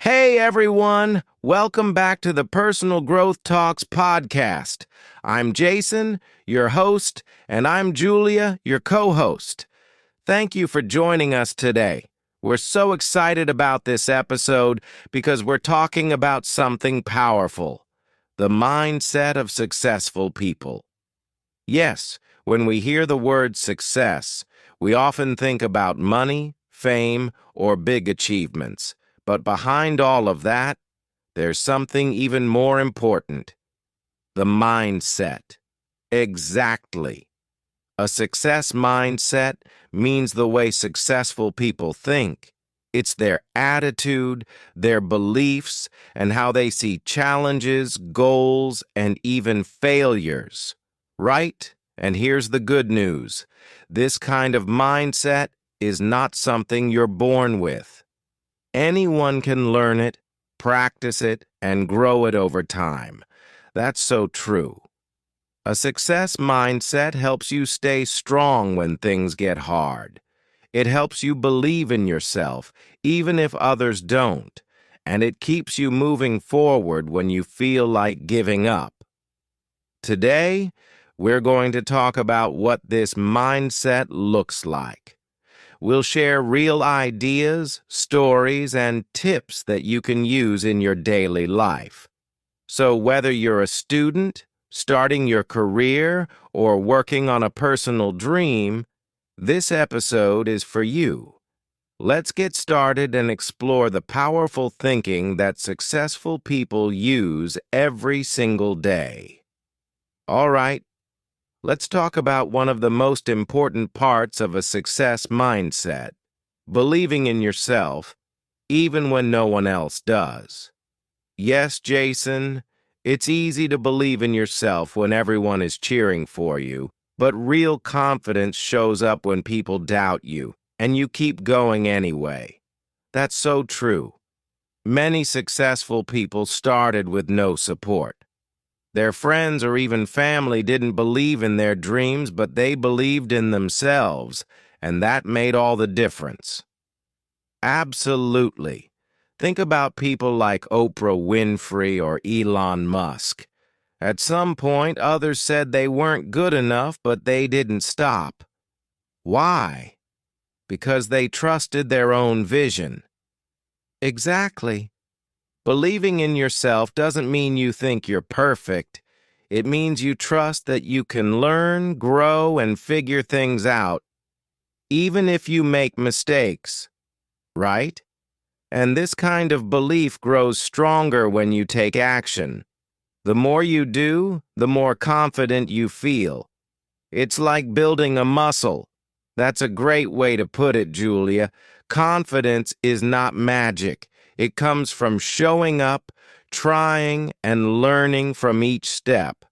Hey everyone, welcome back to the Personal Growth Talks podcast. I'm Jason, your host, and I'm Julia, your co-host. Thank you for joining us today. We're so excited about this episode because we're talking about something powerful, the mindset of successful people. Yes, when we hear the word success, we often think about money, fame, or big achievements. But behind all of that, there's something even more important: the mindset. Exactly. A success mindset means the way successful people think. It's their attitude, their beliefs, and how they see challenges, goals, and even failures. Right? And here's the good news. This kind of mindset is not something you're born with. Anyone can learn it, practice it, and grow it over time. That's so true. A success mindset helps you stay strong when things get hard. It helps you believe in yourself, even if others don't, and it keeps you moving forward when you feel like giving up. Today, we're going to talk about what this mindset looks like. We'll share real ideas, stories, and tips that you can use in your daily life. So whether you're a student, starting your career, or working on a personal dream, this episode is for you. Let's get started and explore the powerful thinking that successful people use every single day. All right. Let's talk about one of the most important parts of a success mindset: believing in yourself, even when no one else does. Yes, Jason, it's easy to believe in yourself when everyone is cheering for you, but real confidence shows up when people doubt you, and you keep going anyway. That's so true. Many successful people started with no support. Their friends or even family didn't believe in their dreams, but they believed in themselves, and that made all the difference. Absolutely. Think about people like Oprah Winfrey or Elon Musk. At some point, others said they weren't good enough, but they didn't stop. Why? Because they trusted their own vision. Exactly. Believing in yourself doesn't mean you think you're perfect. It means you trust that you can learn, grow, and figure things out, even if you make mistakes, right? And this kind of belief grows stronger when you take action. The more you do, the more confident you feel. It's like building a muscle. That's a great way to put it, Julia. Confidence is not magic. It comes from showing up, trying, and learning from each step.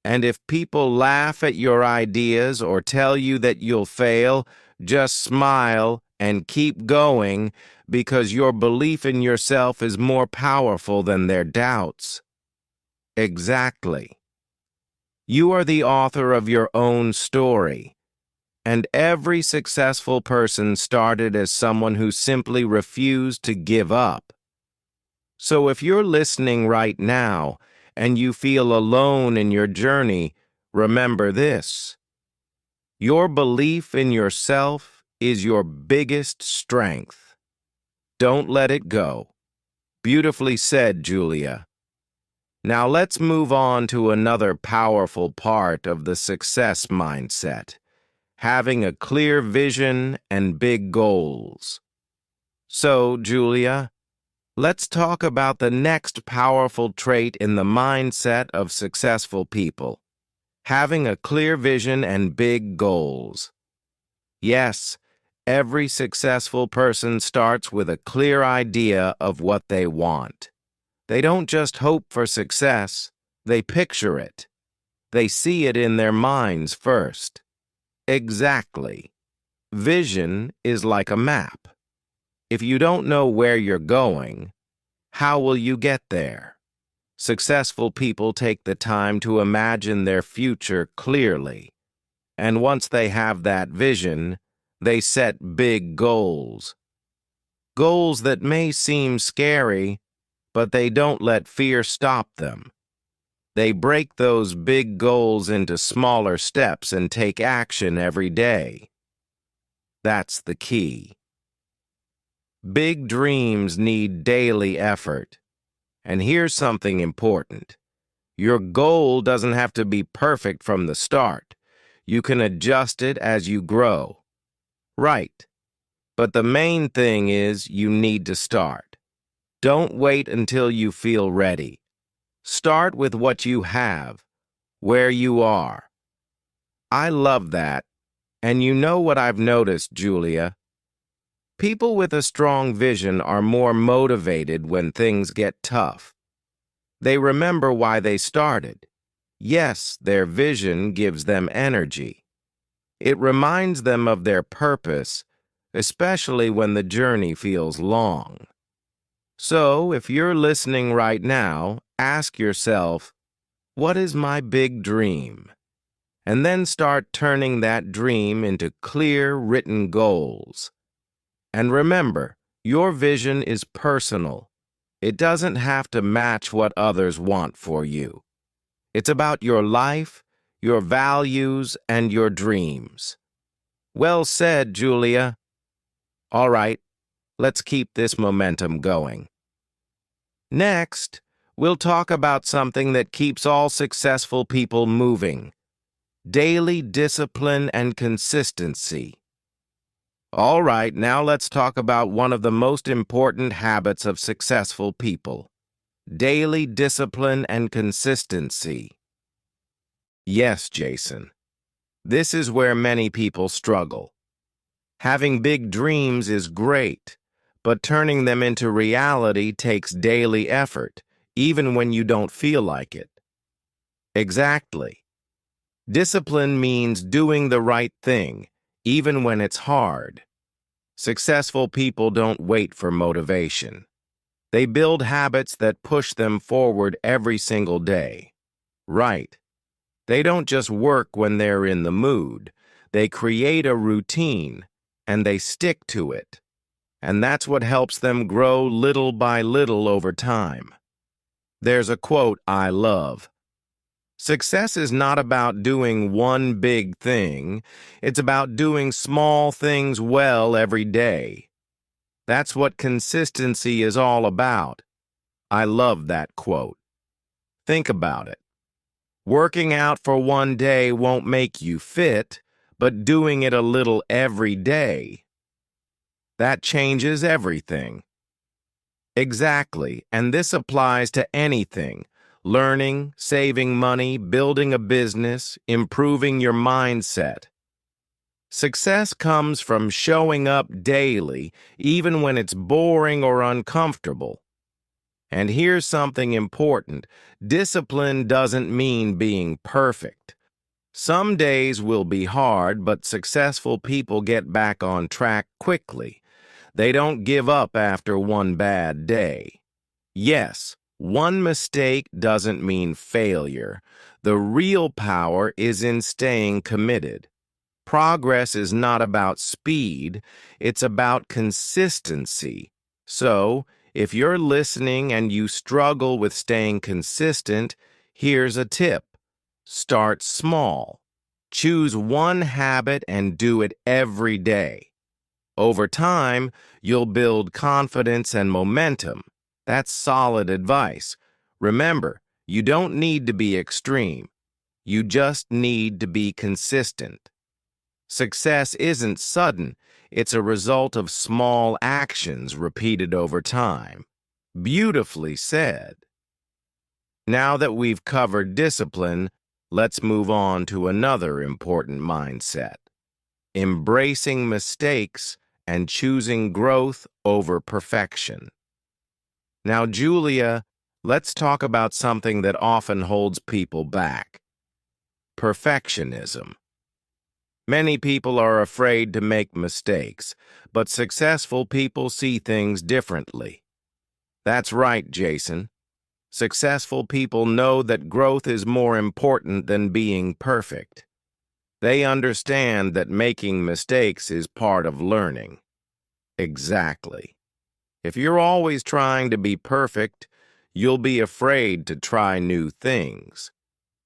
And if people laugh at your ideas or tell you that you'll fail, just smile and keep going, because your belief in yourself is more powerful than their doubts. Exactly. You are the author of your own story. And every successful person started as someone who simply refused to give up. So if you're listening right now and you feel alone in your journey, remember this: your belief in yourself is your biggest strength. Don't let it go. Beautifully said, Julia. Now let's move on to another powerful part of the success mindset: having a clear vision and big goals. So, Julia, let's talk about the next powerful trait in the mindset of successful people: having a clear vision and big goals. Yes, every successful person starts with a clear idea of what they want. They don't just hope for success, they picture it. They see it in their minds first. Exactly. Vision is like a map. If you don't know where you're going, how will you get there? Successful people take the time to imagine their future clearly. And once they have that vision, they set big goals. Goals that may seem scary, but they don't let fear stop them. They break those big goals into smaller steps and take action every day. That's the key. Big dreams need daily effort. And here's something important. Your goal doesn't have to be perfect from the start. You can adjust it as you grow. Right. But the main thing is you need to start. Don't wait until you feel ready. Start with what you have, where you are. I love that. And you know what I've noticed, Julia? People with a strong vision are more motivated when things get tough. They remember why they started. Yes, their vision gives them energy. It reminds them of their purpose, especially when the journey feels long. So, if you're listening right now, ask yourself, what is my big dream? And then start turning that dream into clear, written goals. And remember, your vision is personal. It doesn't have to match what others want for you. It's about your life, your values, and your dreams. Well said, Julia. All right, let's keep this momentum going. Next, we'll talk about something that keeps all successful people moving: daily discipline and consistency. All right, now let's talk about one of the most important habits of successful people: daily discipline and consistency. Yes, Jason. This is where many people struggle. Having big dreams is great, but turning them into reality takes daily effort, even when you don't feel like it. Exactly. Discipline means doing the right thing, even when it's hard. Successful people don't wait for motivation. They build habits that push them forward every single day. Right. They don't just work when they're in the mood. They create a routine, and they stick to it. And that's what helps them grow little by little over time. There's a quote I love. Success is not about doing one big thing. It's about doing small things well every day. That's what consistency is all about. I love that quote. Think about it. Working out for one day won't make you fit, but doing it a little every day, that changes everything. Exactly, and this applies to anything: learning, saving money, building a business, improving your mindset. Success comes from showing up daily, even when it's boring or uncomfortable. And here's something important: discipline doesn't mean being perfect. Some days will be hard, but successful people get back on track quickly. They don't give up after one bad day. Yes, one mistake doesn't mean failure. The real power is in staying committed. Progress is not about speed, it's about consistency. So, if you're listening and you struggle with staying consistent, here's a tip. Start small. Choose one habit and do it every day. Over time, you'll build confidence and momentum. That's solid advice. Remember, you don't need to be extreme. You just need to be consistent. Success isn't sudden. It's a result of small actions repeated over time. Beautifully said. Now that we've covered discipline, let's move on to another important mindset: embracing mistakes and choosing growth over perfection. Now, Julia, let's talk about something that often holds people back: perfectionism. Many people are afraid to make mistakes, but successful people see things differently. That's right, Jason. Successful people know that growth is more important than being perfect. They understand that making mistakes is part of learning. Exactly. If you're always trying to be perfect, you'll be afraid to try new things.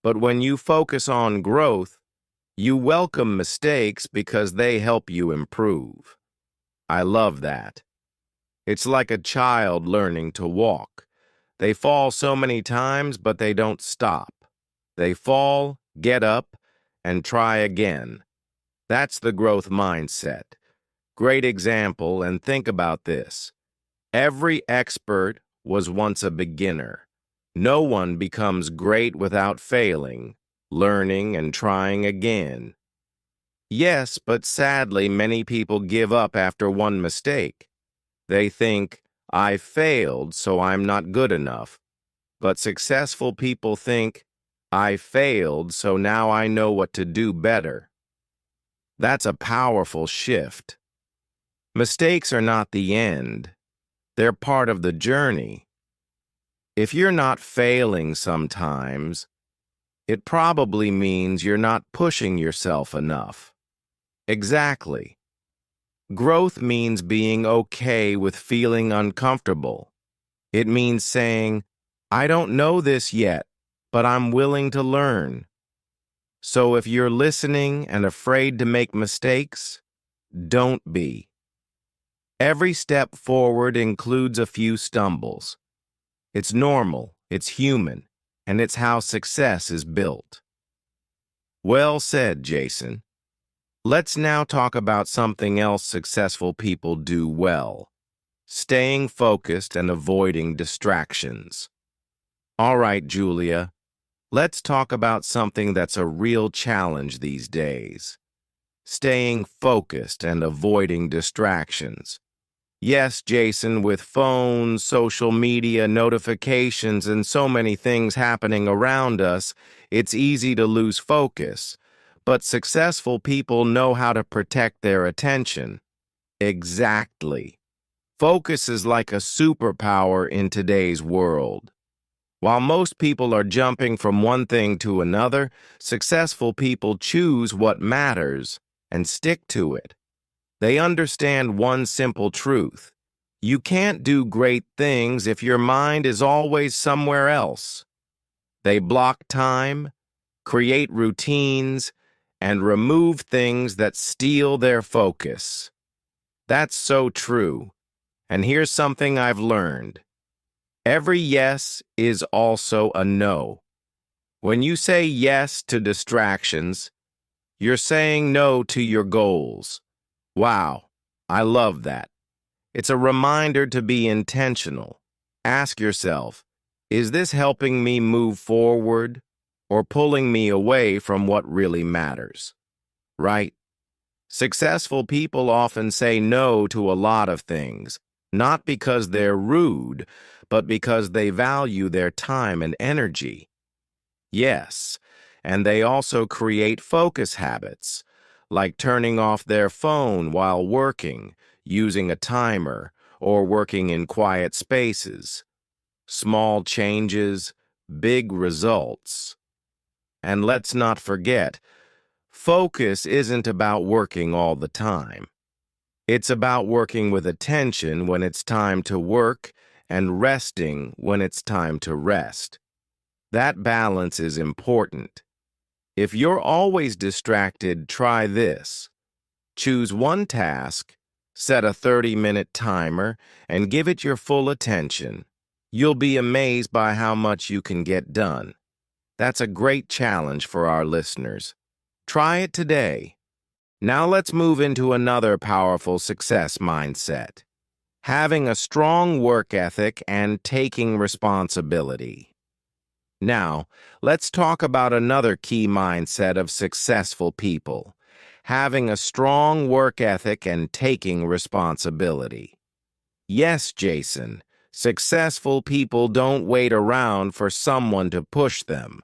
But when you focus on growth, you welcome mistakes because they help you improve. I love that. It's like a child learning to walk. They fall so many times, but they don't stop. They fall, get up, and try again. That's the growth mindset. Great example, and think about this. Every expert was once a beginner. No one becomes great without failing, learning, and trying again. Yes, but sadly, many people give up after one mistake. They think, I failed, so I'm not good enough. But successful people think, I failed, so now I know what to do better. That's a powerful shift. Mistakes are not the end. They're part of the journey. If you're not failing sometimes, it probably means you're not pushing yourself enough. Exactly. Growth means being okay with feeling uncomfortable. It means saying, I don't know this yet, but I'm willing to learn. So if you're listening and afraid to make mistakes, don't be. Every step forward includes a few stumbles. It's normal, it's human, and it's how success is built. Well said, Jason. Let's now talk about something else successful people do well: staying focused and avoiding distractions. All right, Julia, let's talk about something that's a real challenge these days: staying focused and avoiding distractions. Yes, Jason, with phones, social media, notifications, and so many things happening around us, it's easy to lose focus. But successful people know how to protect their attention. Exactly. Focus is like a superpower in today's world. While most people are jumping from one thing to another, successful people choose what matters and stick to it. They understand one simple truth: you can't do great things if your mind is always somewhere else. They block time, create routines, and remove things that steal their focus. That's so true. And here's something I've learned. Every yes is also a no. When you say yes to distractions, you're saying no to your goals. Wow, I love that. It's a reminder to be intentional. Ask yourself, is this helping me move forward or pulling me away from what really matters? Right? Successful people often say no to a lot of things, not because they're rude, but because they value their time and energy. Yes, and they also create focus habits, like turning off their phone while working, using a timer, or working in quiet spaces. Small changes, big results. And let's not forget, focus isn't about working all the time. It's about working with attention when it's time to work and resting when it's time to rest. That balance is important. If you're always distracted, try this. Choose one task, set a 30-minute timer, and give it your full attention. You'll be amazed by how much you can get done. That's a great challenge for our listeners. Try it today. Now let's move into another powerful success mindset: having a strong work ethic and taking responsibility. Now, let's talk about another key mindset of successful people: having a strong work ethic and taking responsibility. Yes, Jason, successful people don't wait around for someone to push them.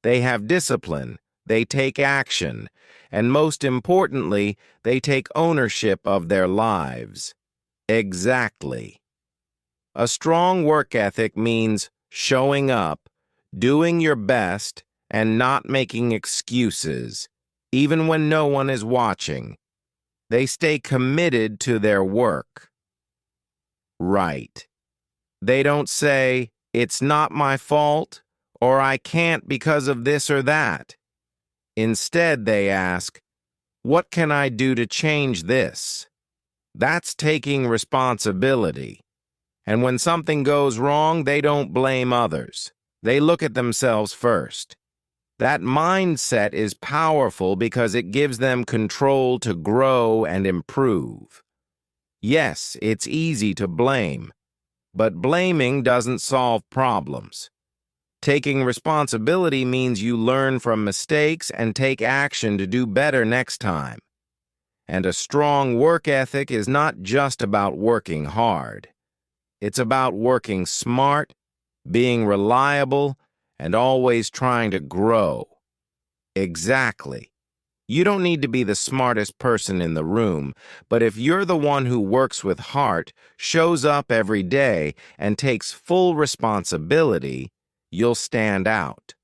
They have discipline, they take action, and most importantly, they take ownership of their lives. Exactly. A strong work ethic means showing up, doing your best, and not making excuses, even when no one is watching. They stay committed to their work. Right. They don't say, "It's not my fault," or "I can't because of this or that." Instead, they ask, "What can I do to change this?" That's taking responsibility. And when something goes wrong, they don't blame others. They look at themselves first. That mindset is powerful because it gives them control to grow and improve. Yes, it's easy to blame, but blaming doesn't solve problems. Taking responsibility means you learn from mistakes and take action to do better next time. And a strong work ethic is not just about working hard. It's about working smart, being reliable, and always trying to grow. Exactly. You don't need to be the smartest person in the room, but if you're the one who works with heart, shows up every day, and takes full responsibility, you'll stand out.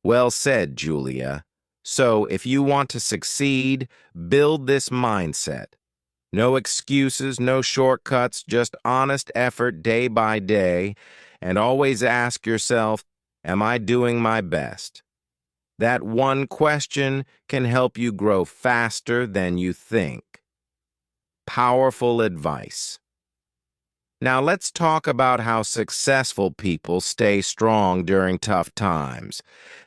Well said, Julia. So, if you want to succeed, build this mindset. No excuses, no shortcuts, just honest effort day by day, and always ask yourself, am I doing my best? That one question can help you grow faster than you think. Powerful advice. Now let's talk about how successful people stay strong during tough times.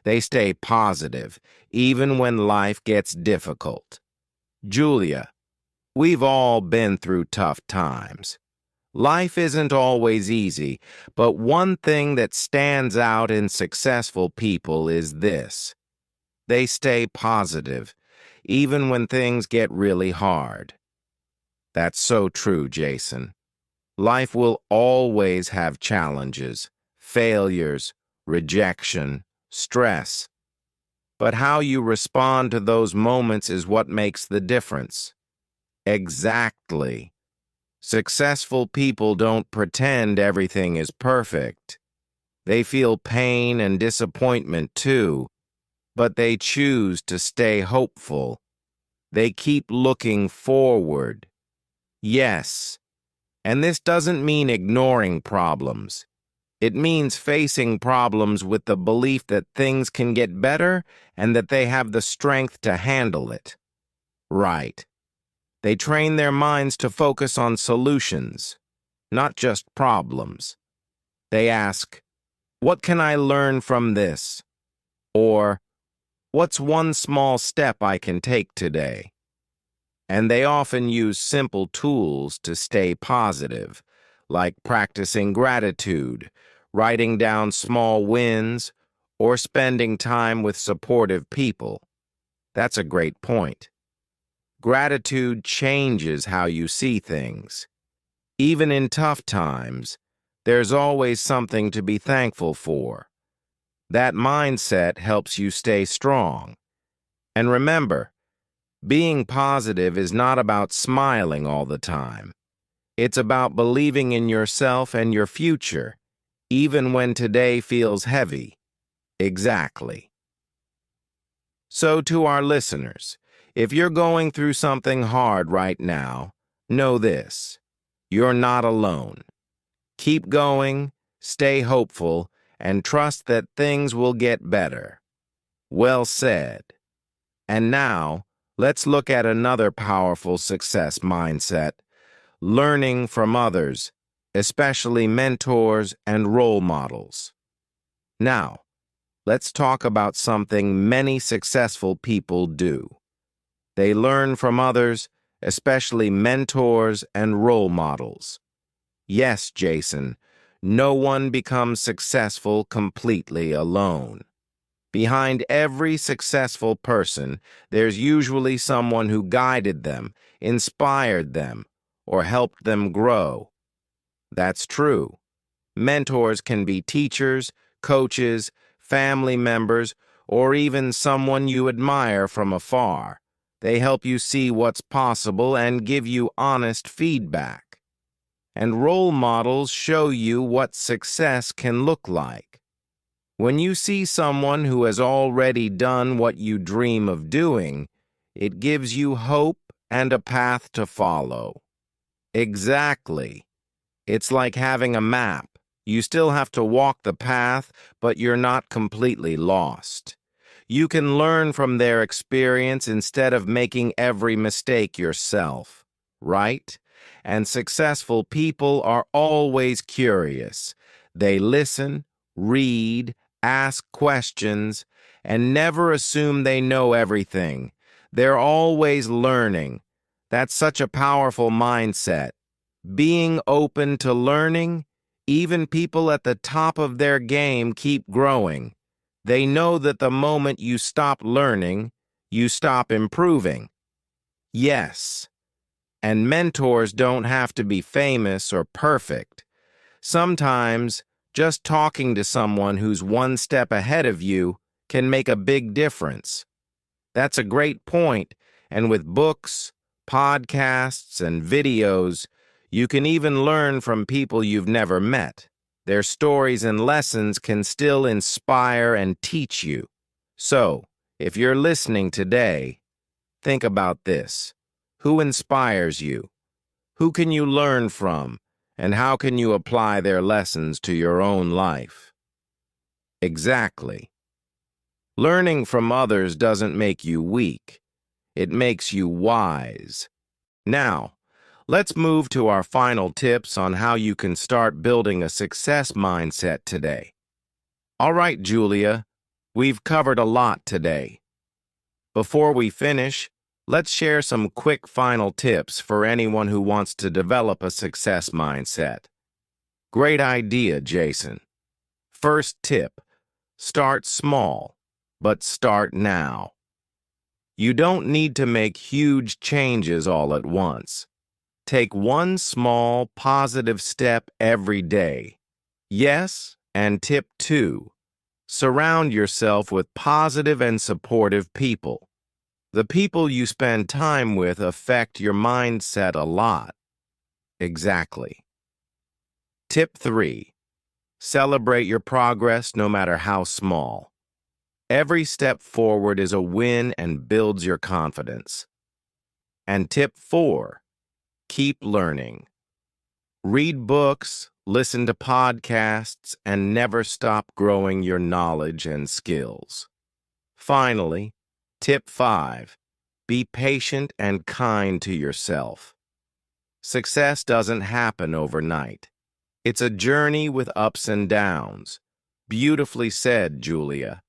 They stay positive, even when life gets difficult. Julia, we've all been through tough times. Life isn't always easy, but one thing that stands out in successful people is this. They stay positive, even when things get really hard. That's so true, Jason. Life will always have challenges, failures, rejection, stress. But how you respond to those moments is what makes the difference. Exactly. Successful people don't pretend everything is perfect. They feel pain and disappointment too, but they choose to stay hopeful. They keep looking forward. Yes, and this doesn't mean ignoring problems. It means facing problems with the belief that things can get better and that they have the strength to handle it. Right. They train their minds to focus on solutions, not just problems. They ask, what can I learn from this? Or, what's one small step I can take today? And they often use simple tools to stay positive, like practicing gratitude, writing down small wins, or spending time with supportive people. That's a great point. Gratitude changes how you see things. Even in tough times, there's always something to be thankful for. That mindset helps you stay strong. And remember, being positive is not about smiling all the time. It's about believing in yourself and your future, even when today feels heavy. Exactly. So to our listeners, if you're going through something hard right now, know this. You're not alone. Keep going, stay hopeful, and trust that things will get better. Well said. And now, let's look at another powerful success mindset, learning from others, especially mentors and role models. Now, let's talk about something many successful people do. They learn from others, especially mentors and role models. Yes, Jason, no one becomes successful completely alone. Behind every successful person, there's usually someone who guided them, inspired them, or helped them grow. That's true. Mentors can be teachers, coaches, family members, or even someone you admire from afar. They help you see what's possible and give you honest feedback. And role models show you what success can look like. When you see someone who has already done what you dream of doing, it gives you hope and a path to follow. Exactly. It's like having a map. You still have to walk the path, but you're not completely lost. You can learn from their experience instead of making every mistake yourself, right? And successful people are always curious. They listen, read, ask questions, and never assume they know everything. They're always learning. That's such a powerful mindset. Being open to learning, even people at the top of their game keep growing. They know that the moment you stop learning, you stop improving. Yes, and mentors don't have to be famous or perfect. Sometimes, just talking to someone who's one step ahead of you can make a big difference. That's a great point, and with books, podcasts, and videos, you can even learn from people you've never met. Their stories and lessons can still inspire and teach you. So, if you're listening today, think about this. Who inspires you? Who can you learn from? And how can you apply their lessons to your own life? Exactly. Learning from others doesn't make you weak. It makes you wise. Now, let's move to our final tips on how you can start building a success mindset today. All right, Julia, we've covered a lot today. Before we finish, let's share some quick final tips for anyone who wants to develop a success mindset. Great idea, Jason. First tip, start small, but start now. You don't need to make huge changes all at once. Take one small, positive step every day. Yes, and tip 2, surround yourself with positive and supportive people. The people you spend time with affect your mindset a lot. Exactly. Tip 3, celebrate your progress no matter how small. Every step forward is a win and builds your confidence. And tip 4, keep learning. Read books, listen to podcasts, and never stop growing your knowledge and skills. Finally, tip 5, be patient and kind to yourself. Success doesn't happen overnight. It's a journey with ups and downs. Beautifully said, Julia.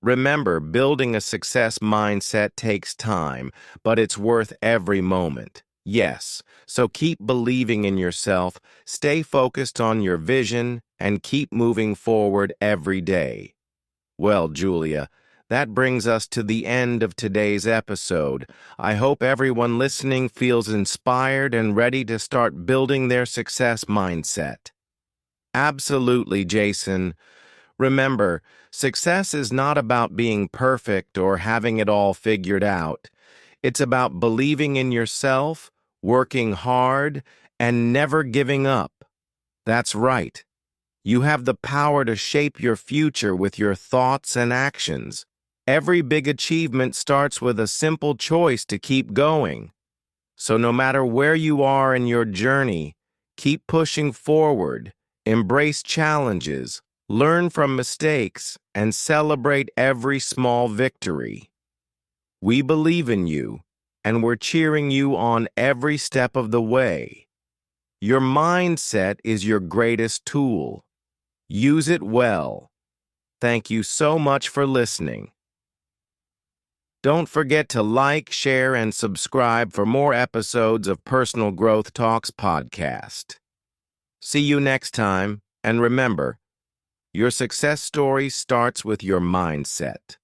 Remember, building a success mindset takes time, but it's worth every moment. Yes, so keep believing in yourself, stay focused on your vision, and keep moving forward every day. Well, Julia, that brings us to the end of today's episode. I hope everyone listening feels inspired and ready to start building their success mindset. Absolutely, Jason. Remember, success is not about being perfect or having it all figured out. It's about believing in yourself, working hard, and never giving up. That's right. You have the power to shape your future with your thoughts and actions. Every big achievement starts with a simple choice to keep going. So no matter where you are in your journey, keep pushing forward, embrace challenges, learn from mistakes, and celebrate every small victory. We believe in you, and we're cheering you on every step of the way. Your mindset is your greatest tool. Use it well. Thank you so much for listening. Don't forget to like, share, and subscribe for more episodes of Personal Growth Talks podcast. See you next time, and remember, your success story starts with your mindset.